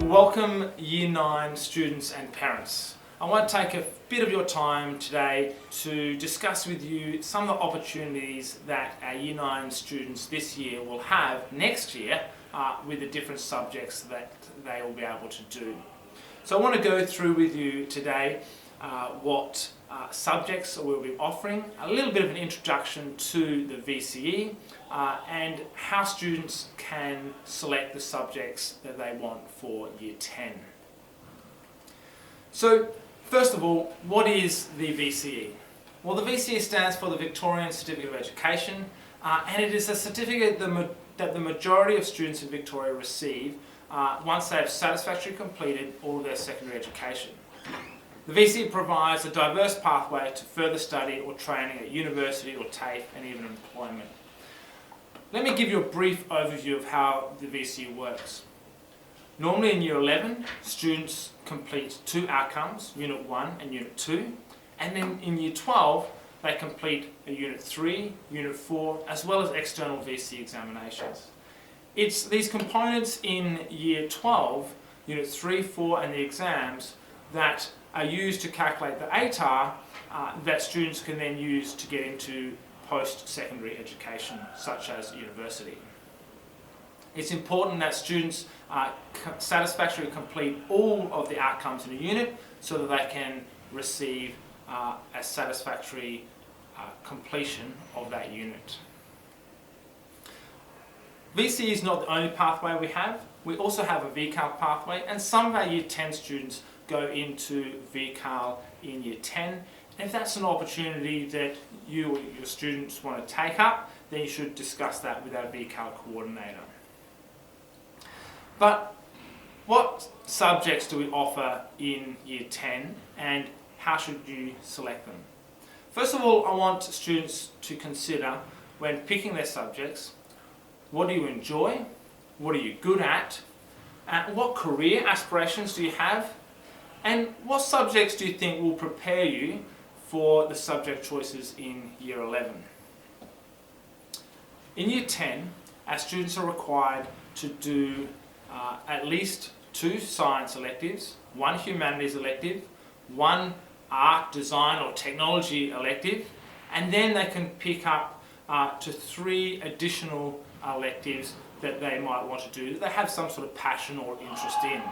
welcome Year 9 students and parents. I want to take a bit of your time today to discuss with you some of the opportunities that our Year 9 students this year will have next year with the different subjects that they will be able to do. So I want to go through with you today what subjects we'll be offering, a little bit of an introduction to the VCE and how students can select the subjects that they want for Year 10. So first of all, what is the VCE? Well, the VCE stands for the Victorian Certificate of Education and it is a certificate that the majority of students in Victoria receive once they have satisfactorily completed all of their secondary education. The VCE provides a diverse pathway to further study or training at university or TAFE and even employment. Let me give you a brief overview of how the VCE works. Normally in Year 11, students complete two outcomes, Unit 1 and Unit 2, and then in Year 12, they complete a Unit 3, Unit 4, as well as external VCE examinations. It's these components in Year 12, Unit 3, 4 and the exams that are used to calculate the ATAR that students can then use to get into post-secondary education, such as university. It's important that students satisfactorily complete all of the outcomes in a unit so that they can receive a satisfactory completion of that unit. VCE is not the only pathway we have. We also have a VCAL pathway, and some of our Year 10 students go into VCAL in Year 10. And if that's an opportunity that you or your students want to take up, then you should discuss that with our VCAL coordinator. But what subjects do we offer in Year 10 and how should you select them? First of all, I want students to consider when picking their subjects, what do you enjoy, what are you good at, and what career aspirations do you have, and what subjects do you think will prepare you for the subject choices in Year 11? In Year 10, our students are required to do at least 2 science electives, 1 humanities elective, 1 art, design or technology elective, and then they can pick up to 3 additional electives that they might want to do that they have some sort of passion or interest in.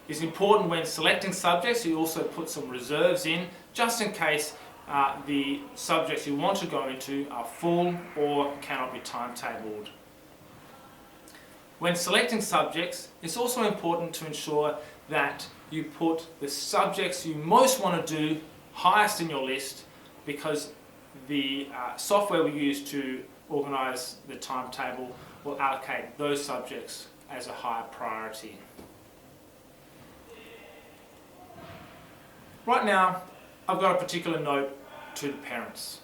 It's important when selecting subjects you also put some reserves in just in case the subjects you want to go into are full or cannot be timetabled. When selecting subjects, it's also important to ensure that you put the subjects you most want to do highest in your list, because the software we use to organise the timetable will allocate those subjects as a higher priority. Right now, I've got a particular note to the parents.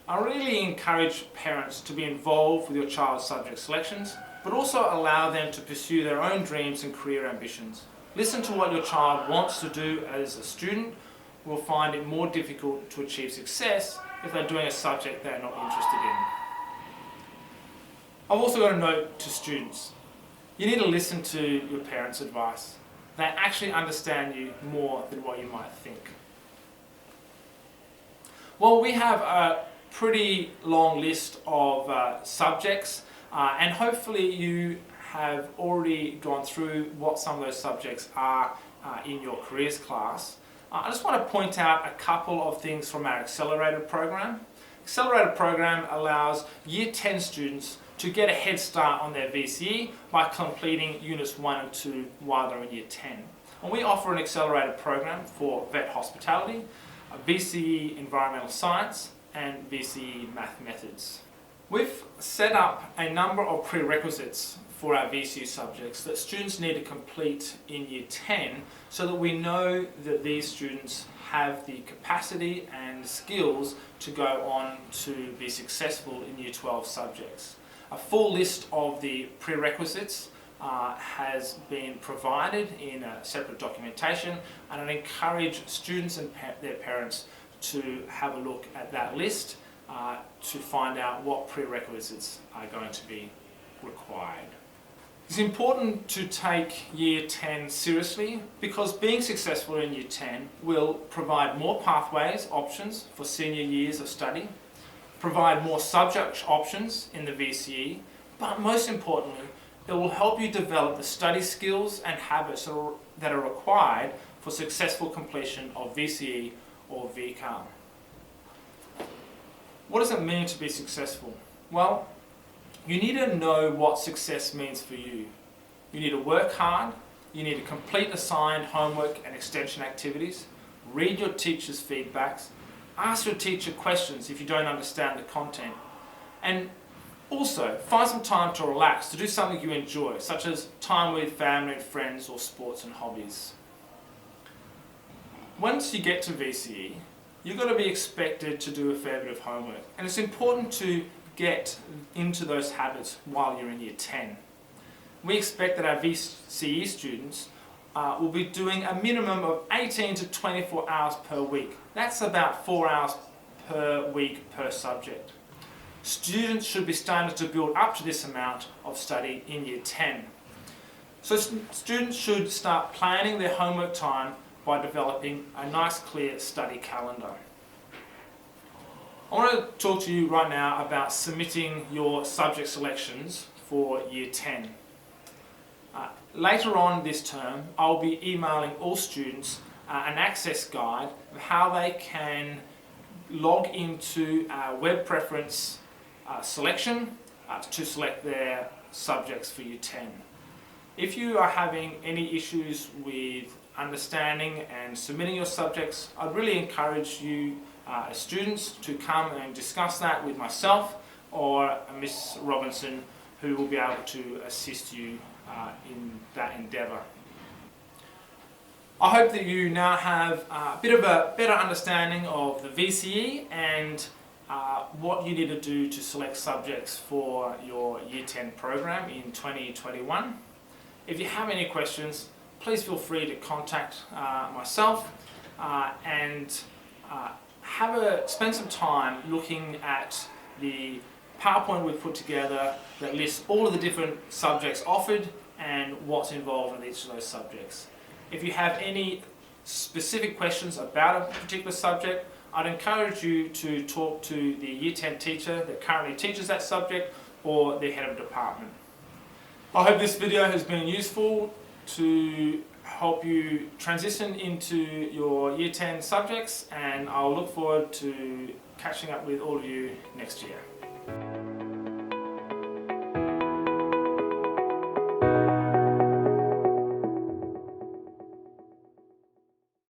I really encourage parents to be involved with your child's subject selections, but also allow them to pursue their own dreams and career ambitions. Listen to what your child wants to do as a student. Will find it more difficult to achieve success if they're doing a subject they're not interested in. I've also got a note to students. You need to listen to your parents' advice. They actually understand you more than what you might think. Well, we have a pretty long list of subjects and hopefully you have already gone through what some of those subjects are in your careers class. I just want to point out a couple of things from our accelerated program. Accelerated program allows Year 10 students to get a head start on their VCE by completing Units 1 and 2 while they're in Year 10. And we offer an accelerated program for Vet Hospitality, VCE Environmental Science and VCE Math Methods. We've set up a number of prerequisites for our VCE subjects that students need to complete in Year 10 so that we know that these students have the capacity and skills to go on to be successful in Year 12 subjects. A full list of the prerequisites has been provided in a separate documentation, and I encourage students and their parents to have a look at that list to find out what prerequisites are going to be required. It's important to take Year 10 seriously because being successful in Year 10 will provide more pathways, options for senior years of study, provide more subject options in the VCE, but most importantly, it will help you develop the study skills and habits that are required for successful completion of VCE or VCAL. What does it mean to be successful? Well, you need to know what success means for you. You need to work hard, you need to complete assigned homework and extension activities, read your teacher's feedbacks, ask your teacher questions if you don't understand the content, and also find some time to relax, to do something you enjoy, such as time with family and friends or sports and hobbies. Once you get to VCE, you're going to be expected to do a fair bit of homework, and it's important to get into those habits while you're in Year 10. We expect that our VCE students will be doing a minimum of 18 to 24 hours per week. That's about 4 hours per week per subject. Students should be starting to build up to this amount of study in Year 10. So students should start planning their homework time by developing a nice clear study calendar. I want to talk to you right now about submitting your subject selections for Year 10. Later on this term, I'll be emailing all students an access guide of how they can log into our web preference selection to select their subjects for Year 10. If you are having any issues with understanding and submitting your subjects, I'd really encourage you as students to come and discuss that with myself or Miss Robinson, who will be able to assist you in that endeavour. I hope that you now have a bit of a better understanding of the VCE and what you need to do to select subjects for your Year 10 program in 2021. If you have any questions, please feel free to contact myself and spend some time looking at the PowerPoint we've put together that lists all of the different subjects offered and what's involved with each of those subjects. If you have any specific questions about a particular subject, I'd encourage you to talk to the Year 10 teacher that currently teaches that subject or the head of department. I hope this video has been useful to help you transition into your Year 10 subjects, and I'll look forward to catching up with all of you next year.